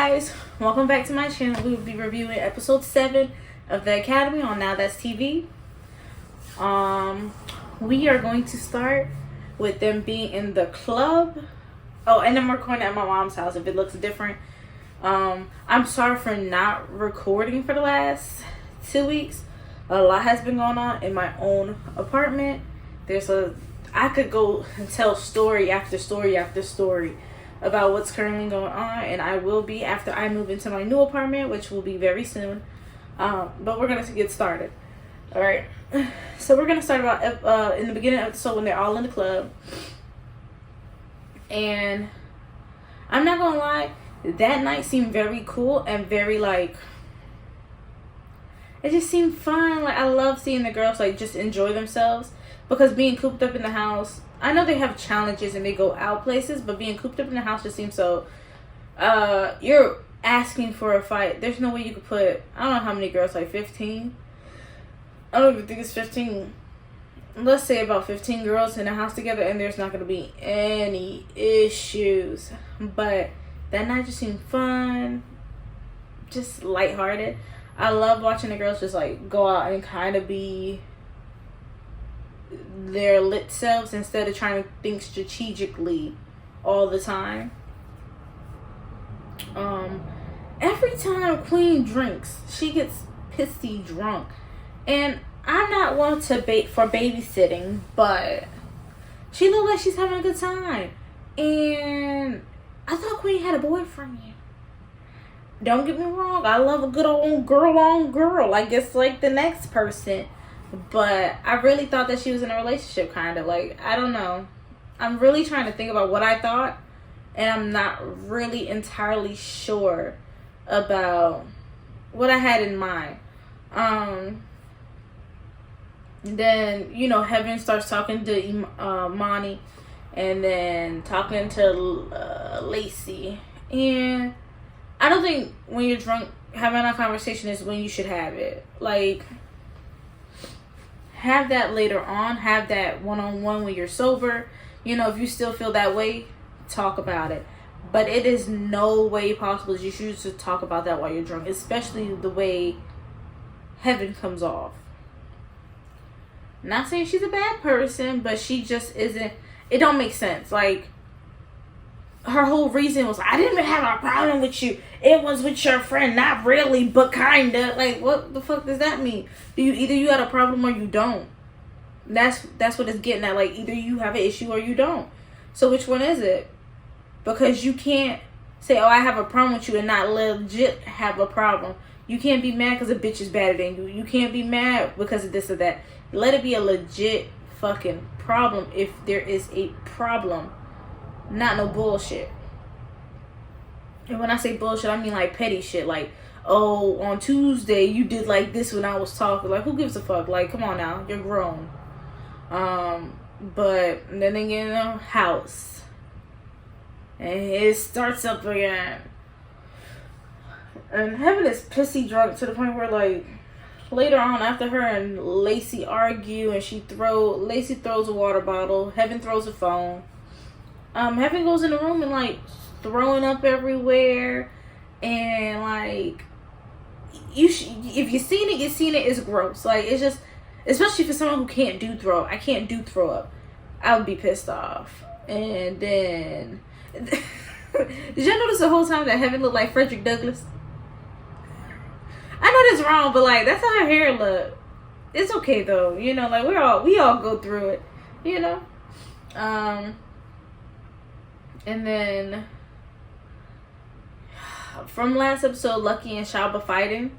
guys, welcome back to my channel. We will be reviewing episode 7 of The Academy on Now That's TV. We are going to start with them being in the club. Oh, and I'm recording at my mom's house if it looks different. I'm sorry for not recording for the last 2 weeks. A lot has been going on in my own apartment. I could go and tell story after story after story about what's currently going on, and I will be after I move into my new apartment, which will be very soon. But we're gonna get started. All right, so we're gonna start about in the beginning of the episode when they're all in the club, and I'm not gonna lie, that night seemed very cool and very like, it just seemed fun. Like, I love seeing the girls like just enjoy themselves, because being cooped up in the house, I know they have challenges and they go out places, but being cooped up in the house just seems so, you're asking for a fight. There's no way you could put, I don't know how many girls, like 15? I don't even think it's 15. Let's say about 15 girls in a house together, and there's not going to be any issues. But that night just seemed fun, just lighthearted. I love watching the girls just like go out and kind of be their lit selves instead of trying to think strategically all the time. Every time Queen drinks, she gets pissy drunk, and I'm not one to bait for babysitting, but she looked like she's having a good time, and I thought Queen had a boyfriend. Don't get me wrong, I love a good old girl on girl, like it's like the next person. But I really thought that she was in a relationship, kind of. Like, I don't know. I'm really trying to think about what I thought, and I'm not really entirely sure about what I had in mind. Then, you know, Heaven starts talking to Imani, and then talking to Lacey. And I don't think when you're drunk, having a conversation is when you should have it. Like, have that later on. Have that one-on-one when you're sober. You know, if you still feel that way, talk about it. But it is no way possible that you should talk about that while you're drunk, especially the way Heaven comes off. Not saying she's a bad person, but she just isn't. It don't make sense. Like, her whole reason was, I didn't even have a problem with you. It was with your friend. Not really, but kinda. Like, what the fuck does that mean? Either you got a problem or you don't. That's what it's getting at. Like, either you have an issue or you don't. So which one is it? Because you can't say, oh, I have a problem with you, and not legit have a problem. You can't be mad because a bitch is better than you. You can't be mad because of this or that. Let it be a legit fucking problem if there is a problem. Not no bullshit. And when I say bullshit, I mean like petty shit. Like, oh, on Tuesday you did like this when I was talking. Like, who gives a fuck? Like, come on now, you're grown. But then they get in the house, and it starts up again. And Heaven is pissy drunk to the point where, like, later on, after her and Lacey argue, and Lacey throws a water bottle, Heaven throws a phone. Heaven goes in the room and like throwing up everywhere, and like, if you've seen it, it's gross. Like, it's just, especially for someone who can't do throw up. I can't do throw up. I would be pissed off. And then did y'all notice the whole time that Heaven looked like Frederick Douglass? I know that's wrong, but like, that's how her hair looked. It's okay though, you know, like we all go through it, you know. And then from last episode, Lucky and Shaba fighting.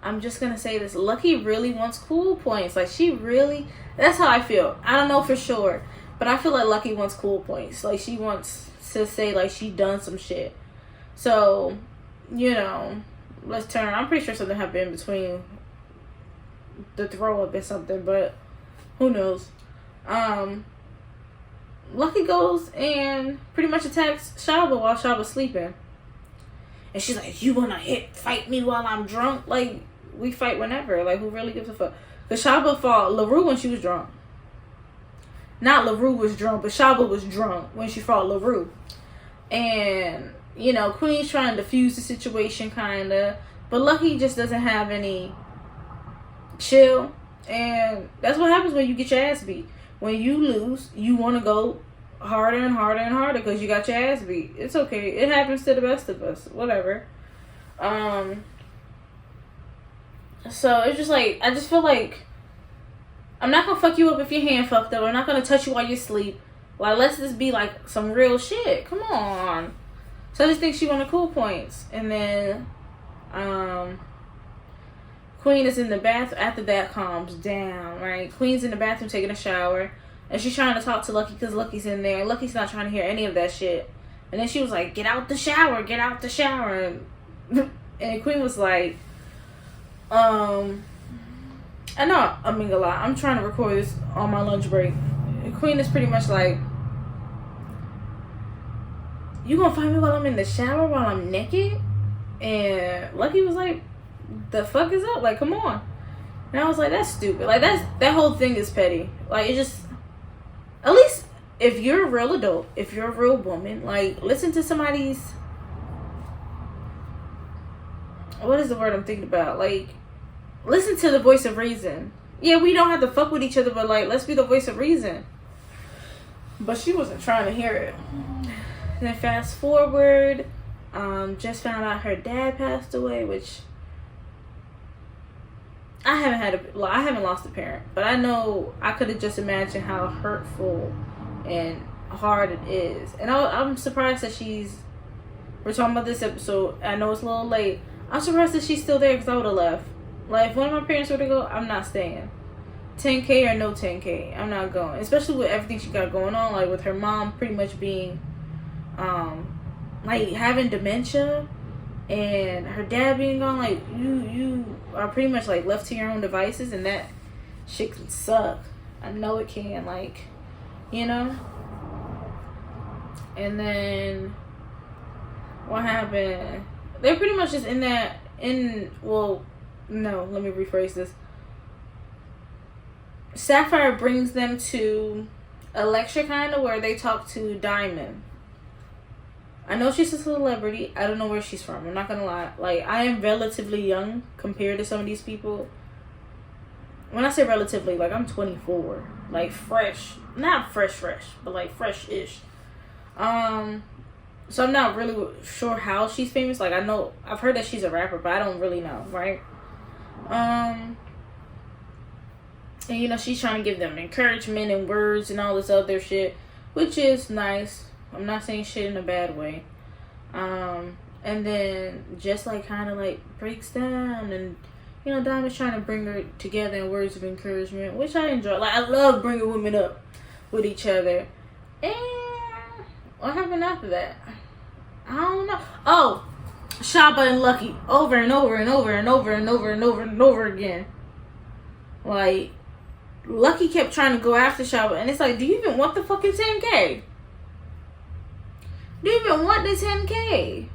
I'm just gonna say this: Lucky really wants cool points. Like, she really, that's how I feel. I don't know for sure, but I feel like Lucky wants cool points. Like, she wants to say like she done some shit. So, you know, let's turn. I'm pretty sure something happened between the throw up and something, but who knows? Lucky goes and pretty much attacks Shaba while Shaba's sleeping. And she's like, you wanna fight me while I'm drunk? Like, we fight whenever. Like, who really gives a fuck? Because Shaba fought LaRue when she was drunk. Not LaRue was drunk, but Shaba was drunk when she fought LaRue. And you know, Queen's trying to defuse the situation, kind of. But Lucky just doesn't have any chill. And that's what happens when you get your ass beat. When you lose, you want to go harder and harder and harder because you got your ass beat. It's okay. It happens to the best of us. Whatever. So it's just like, I just feel like I'm not gonna fuck you up if your hand fucked up. I'm not gonna touch you while you sleep. Like, let's just be like some real shit. Come on. So I just think she won the cool points. And then Queen is in the bathroom. After that calms down, right? Queen's in the bathroom taking a shower. And she's trying to talk to Lucky because Lucky's in there. Lucky's not trying to hear any of that shit. And then she was like, get out the shower. Get out the shower. And Queen was like, I know I'm being a lot. I'm trying to record this on my lunch break. Queen is pretty much like, you gonna find me while I'm in the shower while I'm naked? And Lucky was like, the fuck is up? Like, come on. And I was like, that's stupid. Like, that whole thing is petty. Like, it just, at least if you're a real adult, if you're a real woman, like, listen to somebody's, what is the word I'm thinking about? Like, listen to the voice of reason. Yeah, we don't have to fuck with each other, but like, let's be the voice of reason. But she wasn't trying to hear it. And then fast forward, just found out her dad passed away, which I haven't lost a parent, but I know I could have just imagined how hurtful and hard it is. And I'm surprised that we're talking about this episode. I know it's a little late. I'm surprised that she's still there because I would have left. Like, if one of my parents were to go, I'm not staying. 10K or no 10K, I'm not going. Especially with everything she got going on, like with her mom pretty much being, like having dementia, and her dad being gone. Like, you are pretty much like left to your own devices, and that shit can suck. I know it can, like, you know. And then what happened? They're pretty much just well, no, let me rephrase this. Sapphire brings them to a lecture kind of where they talk to Diamond. I know she's a celebrity. I don't know where she's from. I'm not gonna lie. Like, I am relatively young compared to some of these people. When I say relatively, like, I'm 24. Like, fresh. Not fresh, but like fresh-ish. So I'm not really sure how she's famous. Like, I've heard that she's a rapper, but I don't really know, right? And you know, she's trying to give them encouragement and words and all this other shit, which is nice. I'm not saying shit in a bad way. And then just like kind of like breaks down, and you know, Diamond's trying to bring her together in words of encouragement, which I enjoy. Like, I love bringing women up with each other. And what happened after that? I don't know. Oh, Shaba and Lucky over and over and over and over and over and over and over again. Like, Lucky kept trying to go after Shaba, and it's like, do you even want the fucking 10K? Do you even want the 10K?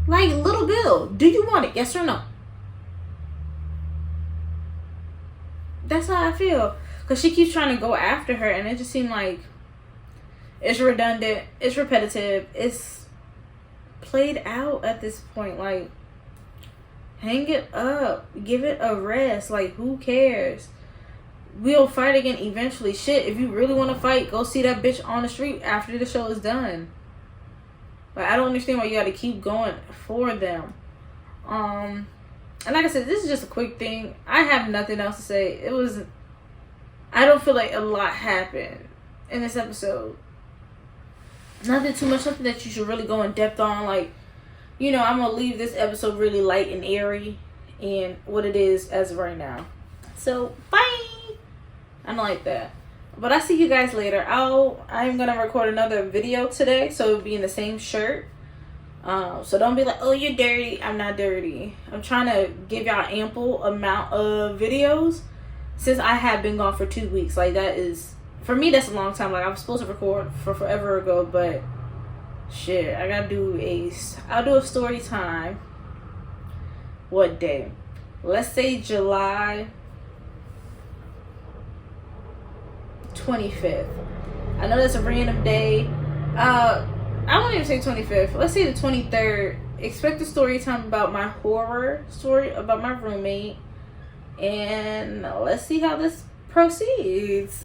Like, Little Bill, do you want it? Yes or no? That's how I feel. Because she keeps trying to go after her, and it just seemed like it's redundant, it's repetitive, it's played out at this point. Like, hang it up, give it a rest. Like, who cares? We'll fight again eventually. Shit, if you really want to fight, go see that bitch on the street after the show is done. Like, I don't understand why you gotta keep going for them. And like I said, this is just a quick thing. I have nothing else to say. I don't feel like a lot happened in this episode. Nothing too much, something that you should really go in depth on. Like, you know, I'm gonna leave this episode really light and airy and what it is as of right now. So, bye! I don't like that. But I'll see you guys later. I'm gonna record another video today, so it'll be in the same shirt. So don't be like, oh, you're dirty. I'm not dirty. I'm trying to give y'all ample amount of videos since I have been gone for 2 weeks. Like, that is, for me, that's a long time. Like, I was supposed to record for forever ago, but shit, I gotta I'll do a story time. What day? Let's say July 25th. I know that's a random day. I won't even say 25th. Let's say the 23rd. Expect a story time about my horror story about my roommate. And let's see how this proceeds.